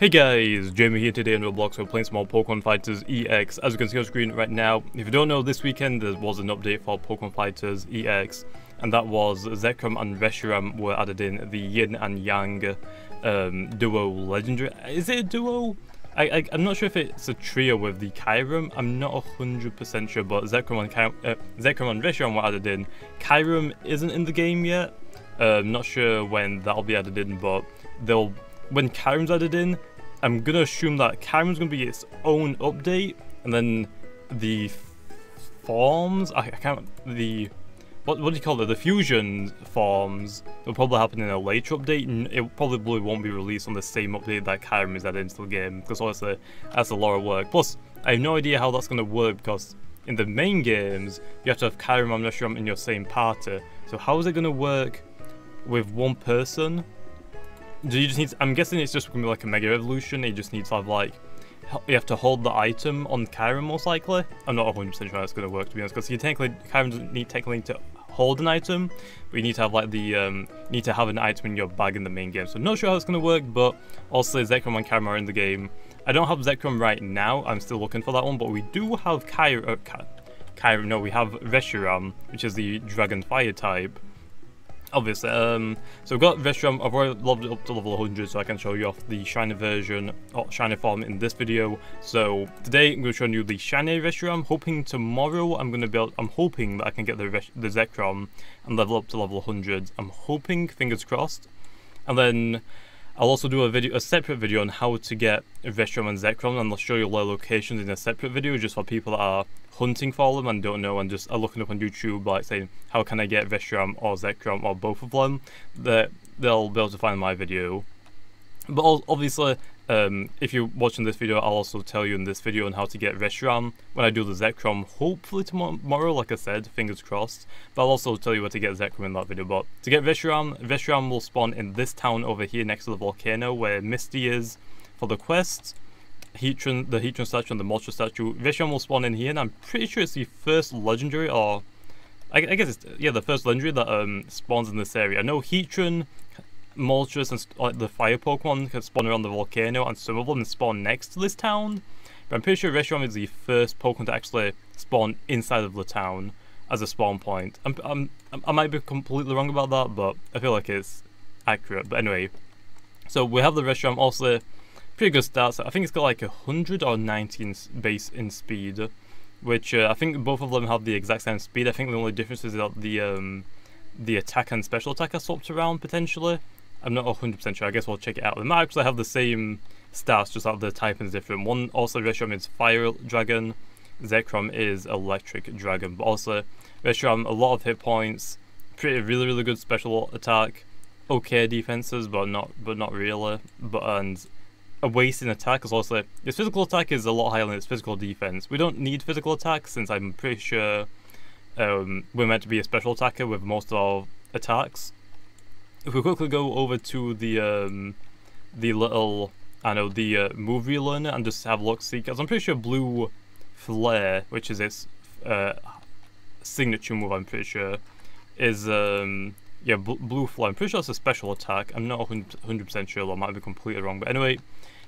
Hey guys, Jamie here today on Roblox. We're playing some more Pokemon Fighters EX. As you can see on screen right now, if you don't know, this weekend there was an update for Pokemon Fighters EX, and that was Zekrom and Reshiram were added in the Yin and Yang duo legendary. Is it a duo? I'm not sure if it's a trio with the Kyurem. I'm not 100% sure, but Zekrom and Reshiram were added in. Kyurem isn't in the game yet. Not sure when that'll be added in, but when Kyurem's added in, I'm gonna assume that Kyurem's gonna be its own update, and then the forms, what do you call it? The fusion forms will probably happen in a later update, and it probably won't be released on the same update that Kyurem is added into the game, because obviously that's a lot of work. Plus, I have no idea how that's gonna work, because in the main games, you have to have Kyurem and Reshiram in your same party. So how is it gonna work with one person? Do you just need I'm guessing it's just gonna be like a Mega Evolution. You just need to have like, you have to hold the item on Kyurem most likely. I'm not 100% sure how it's gonna work, to be honest, because Kyurem doesn't need technically to hold an item, but you need to have like the need to have an item in your bag in the main game. So not sure how it's gonna work, but also Zekrom and Kyurem are in the game. I don't have Zekrom right now. I'm still looking for that one, but we do have Kyurem. No, we have Reshiram, which is the Dragon Fire type. Obviously, so we've got Reshiram. I've already leveled it up to level 100, so I can show you off the shiny version, or shiny form in this video. So today I'm going to show you the shiny Reshiram. Hoping tomorrow I'm hoping that I can get the Zekrom and level up to level 100. I'm hoping, fingers crossed. And then I'll also do a separate video on how to get Reshiram and Zekrom, and I'll show you their locations in a separate video just for people that are hunting for them and don't know and just are looking up on YouTube, like saying, how can I get Reshiram or Zekrom or both of them? They'll be able to find my video. But obviously, if you're watching this video, I'll also tell you in this video on how to get Reshiram when I do the Zekrom, hopefully tomorrow, like I said, fingers crossed. But I'll also tell you where to get Zekrom in that video. But to get Reshiram will spawn in this town over here next to the volcano where Misty is for the quest. The Heatran statue and the Moltres statue. Reshiram will spawn in here, and I'm pretty sure it's the first legendary, or I guess it's, yeah, the first legendary that spawns in this area. I know Heatran, Moltres, and like the fire Pokemon can spawn around the volcano, and some of them spawn next to this town. But I'm pretty sure Reshiram is the first Pokemon to actually spawn inside of the town as a spawn point. I might be completely wrong about that, but I feel like it's accurate. But anyway, so we have the Reshiram. Also, pretty good stats. I think it's got like 100 or 90 base in speed, which I think both of them have the exact same speed. I think the only difference is that the attack and special attack are swapped around potentially. I'm not 100% sure. I guess we'll check it out. They might actually have the same stats, just that the typing is different. One also, Reshiram is Fire Dragon, Zekrom is Electric Dragon. But also Reshiram, a lot of hit points, really good special attack, okay defenses, but not really. And a waste in attack is also, its physical attack is a lot higher than its physical defense. We don't need physical attack since I'm pretty sure we're meant to be a special attacker with most of our attacks. If we quickly go over to the little, movie learner and just have a look, see, because I'm pretty sure Blue Flare, which is its signature move, I'm pretty sure, is yeah, Blue Flare. I'm pretty sure it's a special attack. I'm not 100% sure, though. I might be completely wrong. But anyway,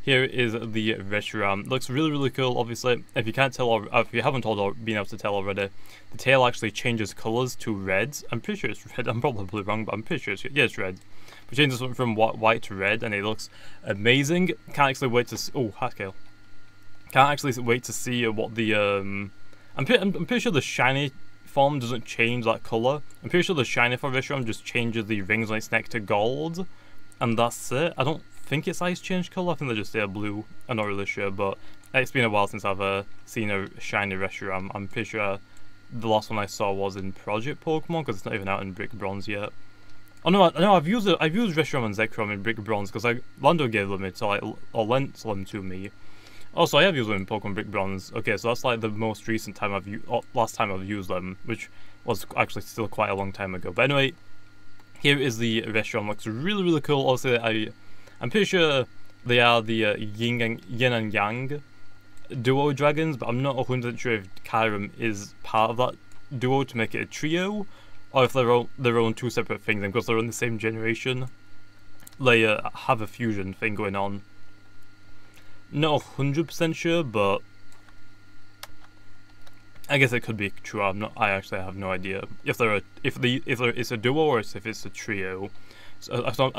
here is the Reshiram. Looks really cool. Obviously, if you can't tell, or if you haven't been able to tell already, the tail actually changes colors to red. I'm pretty sure it's red. I'm probably wrong, but I'm pretty sure it's red. It changes from white to red, and it looks amazing. Can't actually wait to see. Oh, Haskell. Can't actually wait to see what the I'm pretty sure the shiny form doesn't change that color. I'm pretty sure the shiny for Reshiram just changes the rings on its neck to gold, and that's it. I don't think its eyes change color. I think they just stay blue. I'm not really sure, but it's been a while since I've seen a shiny Reshiram. I'm pretty sure the last one I saw was in Project Pokemon, because it's not even out in Brick Bronze yet. Oh no, I've used Reshiram and Zekrom in Brick Bronze because Lando gave them it, so or lent them to me. Also, I have used them in Pokemon Brick Bronze. Okay, so that's like the most recent time last time I've used them, which was actually still quite a long time ago. But anyway, here is the Reshiram. Looks really cool. Also, I'm pretty sure they are the Yin and Yang duo dragons, but I'm not 100% sure if Kyurem is part of that duo to make it a trio, or if they're their own two separate things, and because they're in the same generation, they have a fusion thing going on. Not 100% sure, but I guess it could be true. I actually have no idea if it's a duo or if it's a trio. So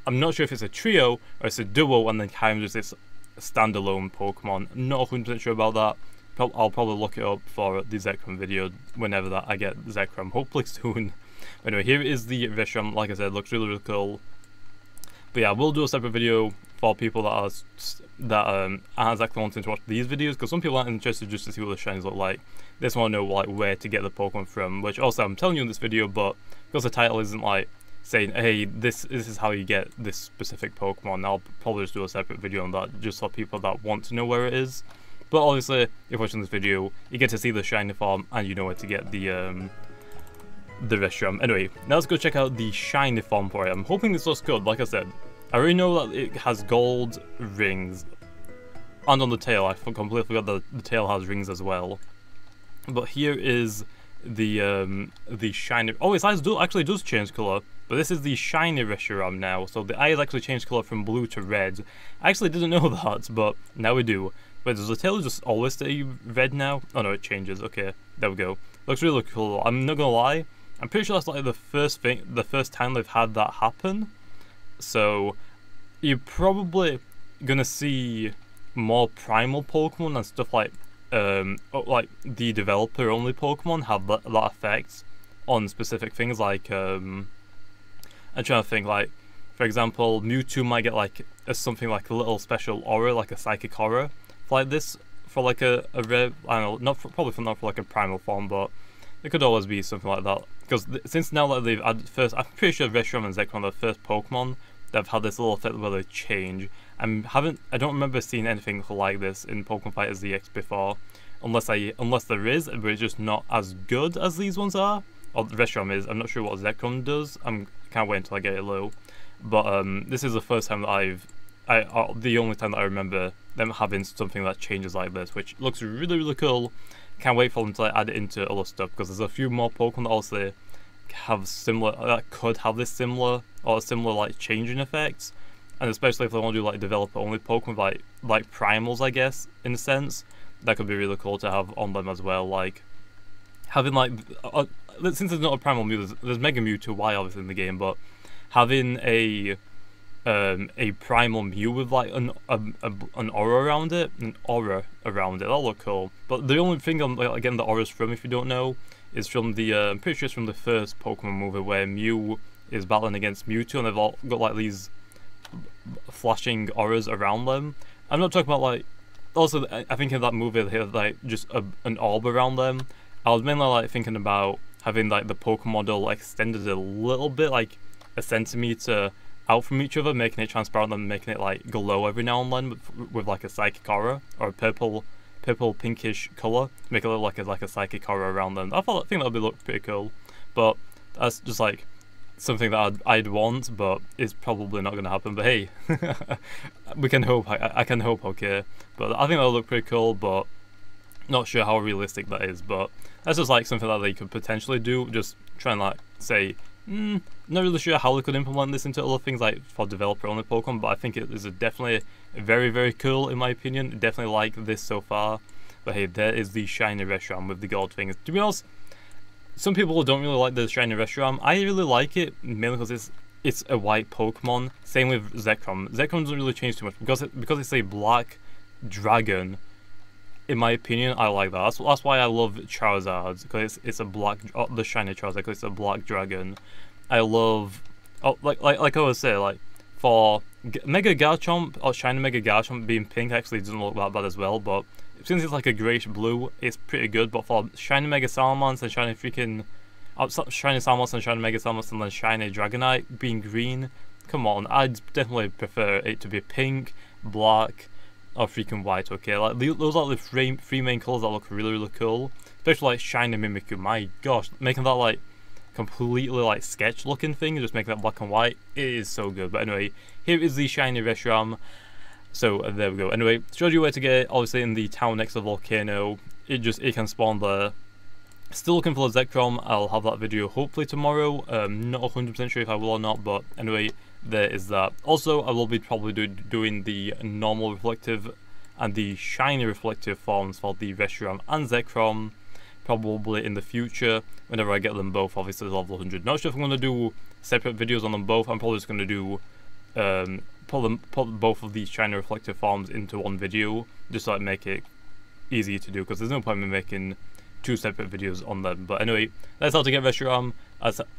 I'm not sure if it's a trio or it's a duo and then kind of just this standalone Pokemon. I'm not 100% sure about that. I'll probably look it up for the Zekrom video whenever that I get Zekrom, hopefully soon. But anyway, here is the Reshiram. Like I said, looks really, really cool. But yeah, we'll do a separate video for people that aren't exactly wanting to watch these videos, because some people aren't interested just to see what the shinies look like. They just want to know like where to get the Pokemon from, which also I'm telling you in this video, but because the title isn't like saying, hey, this is how you get this specific Pokemon, I'll probably just do a separate video on that, just for people that want to know where it is. But obviously, if you're watching this video, you get to see the shiny form, and you know where to get the Reshiram. Anyway, now let's go check out the shiny form for it. I'm hoping this looks good. Like I said, I already know that it has gold rings, and on the tail, I completely forgot that the tail has rings as well. But here is the shiny. Oh, its eyes actually does change color. But this is the shiny Reshiram now, so the eyes actually changed color from blue to red. I actually didn't know that, but now we do. But does the tail just always stay red now? Oh no, it changes. Okay, there we go. Looks really cool. I'm not gonna lie, I'm pretty sure that's like the first time they've had that happen. So you're probably gonna see more primal Pokemon and stuff like the developer only Pokemon have that effect on specific things. Like I'm trying to think, like for example, Mewtwo might get like something like a little special aura, like a psychic aura, like this for like a rare. I don't know, probably not for like a primal form, but it could always be something like that. Because since now that they've added I'm pretty sure Reshiram and Zekrom are the first Pokemon that have had this little effect where they change. I don't remember seeing anything like this in Pokemon Fighters EX before, unless there is, but it's just not as good as these ones are. Or Reshiram is. I'm not sure what Zekrom does. I can't wait until I get it low. But this is the first time that the only time that I remember them having something that changes like this, which looks really, really cool. Can't wait for them to add it into other stuff, because there's a few more Pokemon that also have similar, that could have this similar like changing effects, and especially if they want to do like developer only Pokemon like primals, I guess, in a sense, that could be really cool to have on them as well. Like having like since there's not a primal Mew, there's Mega Mewtwo Y obviously in the game, but having a primal Mew with like an aura around it, that'll look cool. But the only thing I'm like, getting the auras from, if you don't know, is from the I'm pretty sure it's from the first Pokemon movie where Mew is battling against Mewtwo, and they've all got like these flashing auras around them. I'm not talking about like, also I think in that movie they had like just an orb around them. I was mainly like thinking about having like the Pokemon model extended a little bit, like a centimeter out from each other, making it transparent and making it like glow every now and then with like a psychic aura or a purple pinkish color, make it look like a psychic aura around them. I think that would look pretty cool, but that's just like something that I'd want, but it's probably not going to happen. But hey, we can hope. I can hope. Okay, but I think that'll look pretty cool, but not sure how realistic that is. But that's just like something that they could potentially do. Just try and like say, not really sure how they could implement this into other things like for developer only Pokemon, but I think it is definitely very, very cool in my opinion. Definitely like this so far. But hey, there is the shiny Reshiram with the gold things. To be honest, some people don't really like the shiny Reshiram. I really like it, mainly because it's a white Pokemon. Same with Zekrom. Zekrom doesn't really change too much because it's a black dragon. In my opinion, I like that. That's why I love Charizard, because it's a black, the shiny Charizard, because it's a black dragon. I love, like I always say, like for Mega Garchomp or shiny Mega Garchomp being pink actually doesn't look that bad as well. But since it's like a greyish blue, it's pretty good. But for shiny Mega Salamence and shiny freaking shiny Salamence and shiny Mega Salamence and then shiny Dragonite being green, come on, I'd definitely prefer it to be pink, black, or freaking white. Okay, like those are the three main colors that look really, really cool. Especially like shiny Mimikyu. My gosh, making that like completely like sketch looking thing, just making that black and white, it is so good. But anyway, here is the shiny Reshiram. So there we go. Anyway, showed you where to get it. Obviously in the town next to the volcano. It can spawn there. Still looking for the Zekrom. I'll have that video hopefully tomorrow. Not 100% sure if I will or not, but anyway, there is that. Also, I will be probably doing the normal reflective and the shiny reflective forms for the Reshiram and Zekrom, probably in the future, whenever I get them both, obviously level 100. Not sure if I'm going to do separate videos on them both. I'm probably just going to do, put both of these shiny reflective forms into one video, just to like make it easy to do, because there's no point in making 2 separate videos on them. But anyway, that's how to get Reshiram,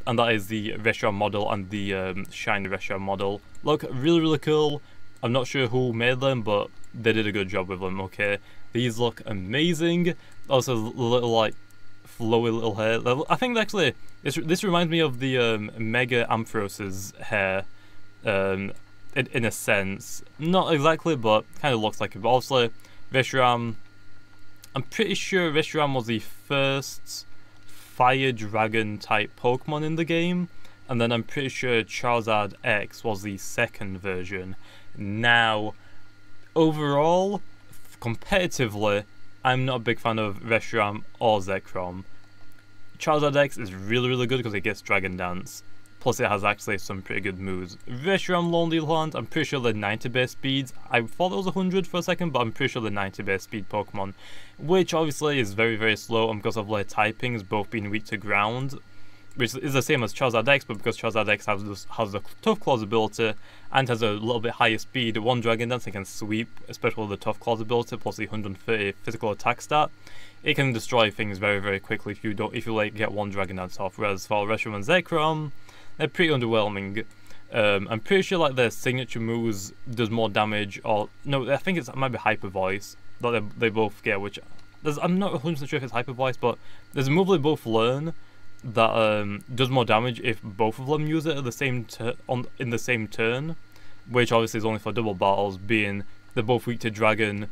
and that is the Reshiram model and the shiny Reshiram model. Look, really, really cool. I'm not sure who made them, but they did a good job with them, okay? These look amazing. Also, little, like, flowy little hair. I think, actually, this reminds me of the Mega Amphrosis hair, in a sense. Not exactly, but kind of looks like it. But also, Reshiram, I'm pretty sure Reshiram was the first Fire Dragon type Pokemon in the game, and then I'm pretty sure Charizard X was the second version. Now, overall, competitively, I'm not a big fan of Reshiram or Zekrom. Charizard X is really, really good because it gets Dragon Dance. Plus, it has actually some pretty good moves. Reshiram Lonely Land, I'm pretty sure they're 90 base speeds. I thought it was 100 for a second, but I'm pretty sure they're 90 base speed Pokemon, which obviously is very, very slow, and because of their typings both being weak to ground, which is the same as Charizard X, but because Charizard X has the Tough Claws ability and has a little bit higher speed, one Dragon Dance it can sweep, especially with the Tough Claws ability plus the 130 physical attack stat. It can destroy things very, very quickly if you like get one Dragon Dance off. Whereas for Reshiram and Zekrom, they're pretty underwhelming. I'm pretty sure like their signature moves does more damage, or no, I think it might be Hyper Voice that they both get, which I'm not 100% sure if it's Hyper Voice, but there's a move they both learn that does more damage if both of them use it at the same in the same turn, which obviously is only for double battles, being they're both weak to Dragon,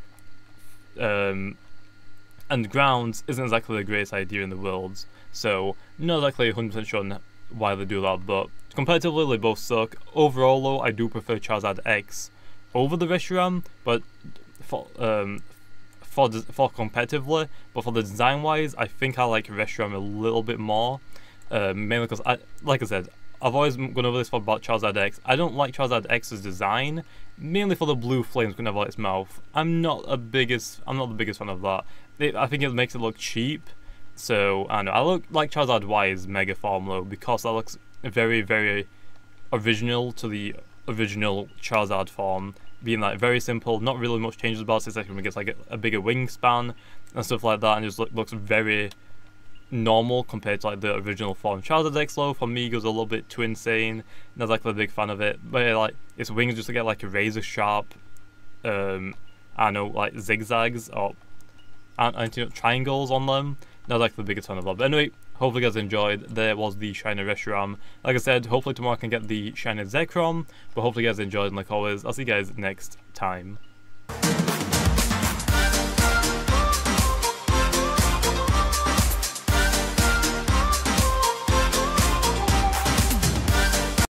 and grounds isn't exactly the greatest idea in the world, so not exactly 100% sure why they do that, but competitively they both suck. Overall though, I do prefer Charizard X over the Reshiram, but for competitively, but for the design wise, I think I like Reshiram a little bit more, mainly because like I said, I've always gone over this about Charizard X. I don't like Charizard X's design, mainly for the blue flames coming out of its mouth. I'm not the biggest fan of that. I think it makes it look cheap. So I don't know, I look like Charizard Y's Mega Form though, because that looks very, very original to the original Charizard form, being like very simple, not really much changes about it, except when it gets like a bigger wingspan and stuff like that, and just looks very normal compared to like the original form. Charizard X though, for me, goes a little bit too insane. Not exactly a big fan of it, but like its wings just to get like a razor sharp, I don't know, like zigzags or triangles on them. Not like the biggest fan of that. But anyway, hopefully you guys enjoyed. There was the shiny Reshiram. Like I said, hopefully tomorrow I can get the shiny Zekrom. But hopefully you guys enjoyed, and like always, I'll see you guys next time.